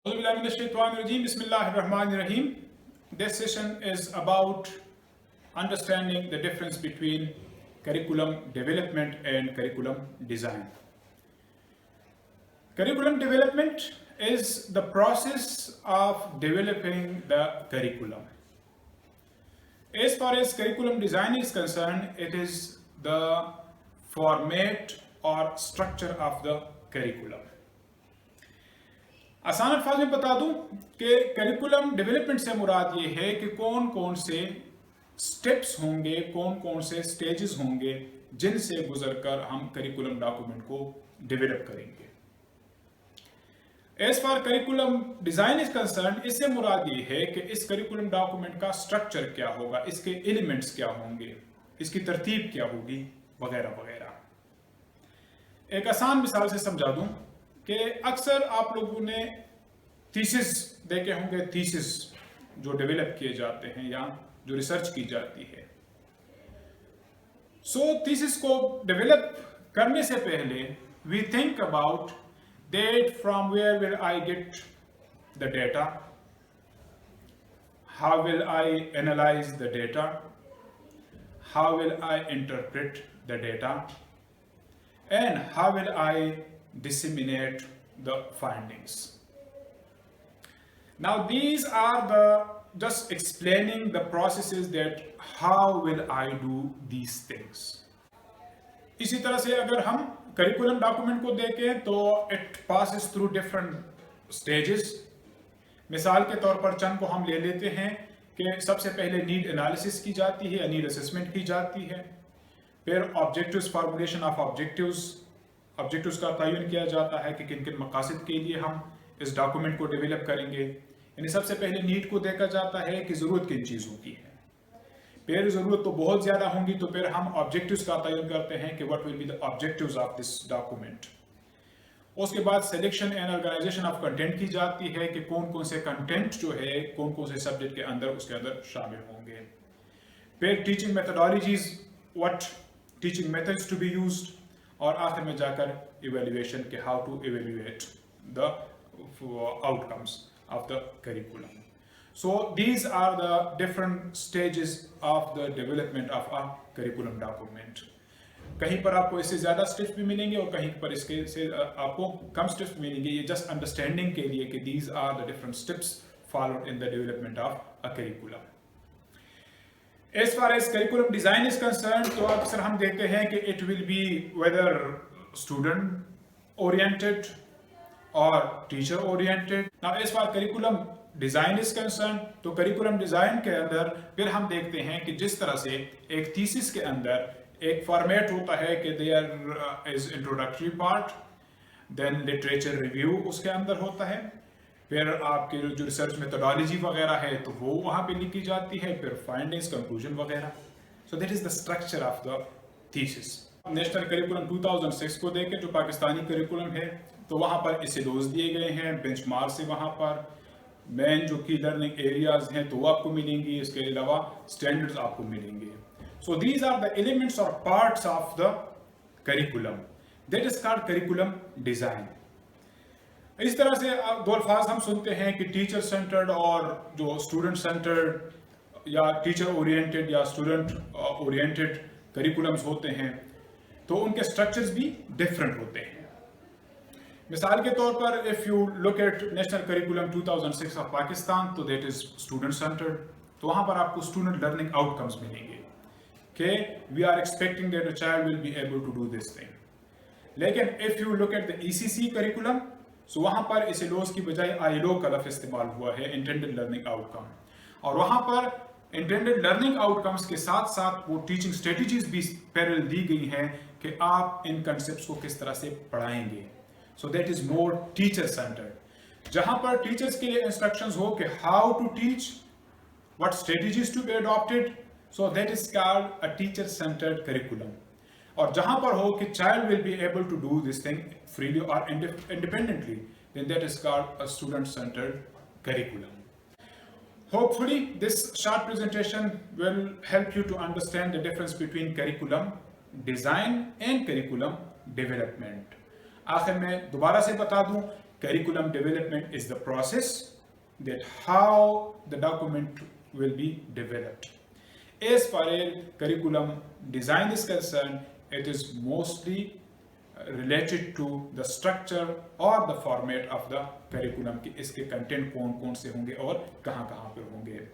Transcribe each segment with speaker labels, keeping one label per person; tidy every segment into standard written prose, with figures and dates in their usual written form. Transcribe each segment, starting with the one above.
Speaker 1: Bismillahirrahmanirrahim. This session is about understanding the difference between curriculum development and curriculum design. Curriculum development is the process of developing the curriculum. As far as curriculum design is concerned, it is the format or structure of the curriculum. आसान अल्फाज में बता दूं कि curriculum development से मुराद ये है कि कौन कौन से स्टेप्स होंगे, कौन कौन से स्टेजेस होंगे जिनसे गुजरकर हम करिकुलम डॉक्यूमेंट को डेवलप करेंगे। As far curriculum design is concern, इससे मुराद ये है कि इस करिकुलम डॉक्यूमेंट का स्ट्रक्चर क्या होगा, इसके एलिमेंट्स क्या होंगे, इसकी तरतीब क्या होगी, वगैरह वगैरह। एक आसान मिसाल से समझा दूं कि अक्सर आप लोगों ने थीसिस देखे होंगे, थीसिस जो डेवलप किए जाते हैं या जो रिसर्च की जाती है। थीसिस को डेवलप करने से पहले we think about that from where will I get the data, how will I analyse the data, how will I interpret the data, and how will I disseminate the findings. Now these are the just explaining the processes that how will I do these things. इसी तरह से अगर हम curriculum document को देखें तो it passes through different stages. मिसाल के तौर पर चंद को हम ले लेते हैं कि सबसे पहले नीड एनालिसिस की जाती है, नीड असेसमेंट की जाती है, फिर ऑब्जेक्टिव्स, फार्मूलेशन ऑफ ऑब्जेक्टिव्स का तयन किया जाता है कि किन किन मकासद के लिए हम इस डॉक्यूमेंट को डेवलप करेंगे। यानी सबसे पहले नीड को देखा जाता है कि ज़रूरत किन चीज़ों की है, फिर ज़रूरत तो बहुत ज़्यादा होंगी तो फिर हम ऑब्जेक्टिव्स का तयन करते हैं कि what will be the objectives of this document. उसके बाद selection and organisation of content की जाती है कि कौन कौन से कंटेंट जो है कौन कौन से सब्जेक्ट के अंदर उसके अंदर शामिल होंगे। फिर teaching methodologies, what teaching methods to be used, और आखिर में जाकर इवेल्युएशन के how to evaluate the outcomes of the curriculum. So these are the different stages of the development of a curriculum document. कहीं पर आपको इससे ज़्यादा स्टेप्स भी मिलेंगे और कहीं पर इसके से आपको कम स्टेप्स मिलेंगे। ये जस्ट अंडरस्टैंडिंग के लिए कि these are the different steps followed in the development of a curriculum. As far as curriculum design is concerned, तो अक्सर हम देखते हैं कि it will be whether student oriented or teacher oriented. Now as far curriculum design is concerned, तो curriculum design के अंदर फिर हम देखते हैं कि जिस तरह से एक thesis के अंदर एक फॉर्मेट होता है कि there is introductory part, then literature review उसके अंदर होता है, फिर आपके जो रिसर्च मेथोडोलॉजी वगैरह है तो वो वहाँ पे लिखी जाती है, फिर फाइंडिंग्स, कंक्लूजन वगैरह। सो that is the structure of the thesis. National curriculum 2006 को देखें जो पाकिस्तानी करिकुलम है तो वहाँ पर सिलोज दिए गए हैं, बेंचमार्क से वहाँ पर मेन जो की लर्निंग एरियाज हैं तो वो आपको मिलेंगी, इसके अलावा स्टैंडर्ड्स आपको मिलेंगे। So these are the elements और parts of the curriculum, that is called curriculum design. इस तरह से दो अल्फाज हम सुनते हैं कि टीचर सेंटर्ड और जो स्टूडेंट सेंटर्ड या टीचर ओरिएंटेड या स्टूडेंट ओरिएंटेड करिकुलम्स होते हैं तो उनके स्ट्रक्चर्स भी डिफरेंट होते हैं। मिसाल के तौर पर if you look eight national curriculum 2006 of Pakistan तो दैट इज़ स्टूडेंट सेंटर्ड। तो वहाँ पर आपको स्टूडेंट लर्निंग आउटकम्स मिलेंगे कि we are expecting that a child will be able to do this thing. लेकिन if you look at the ECC curriculum so वहाँ पर इस लोज की बजाय ILO का लफ्ज़ इस्तेमाल हुआ है, इंटेंडेड लर्निंग आउटकम। और वहाँ पर इंटेंडेड लर्निंग आउटकम्स के साथ साथ वो टीचिंग स्ट्रेटजीज भी पैरेलल दी गई हैं कि आप इन कंसेप्ट्स को किस तरह से पढ़ाएंगे। So that is more teacher centred, जहाँ पर टीचर्स के लिए इंस्ट्रक्शंस हो कि how to teach, what strategies to be adopted. So that is called a teacher centred curriculum. और जहां पर हो कि child will be able to do this thing freely और independently, then that is called a student centered curriculum. Hopefully this short presentation will help you to understand the difference between curriculum design and curriculum development. आखिर में दोबारा से बता दूं curriculum development is the process that how the document will be developed. As far as curriculum design is concerned, it is mostly related to the structure or the format of the curriculum कि इसके content कौन कौन से होंगे और कहाँ कहाँ पे होंगे.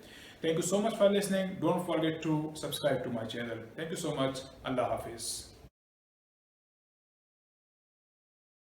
Speaker 1: Thank you so much for listening. Don't forget to subscribe to my channel. Thank you so much. Allah Hafiz.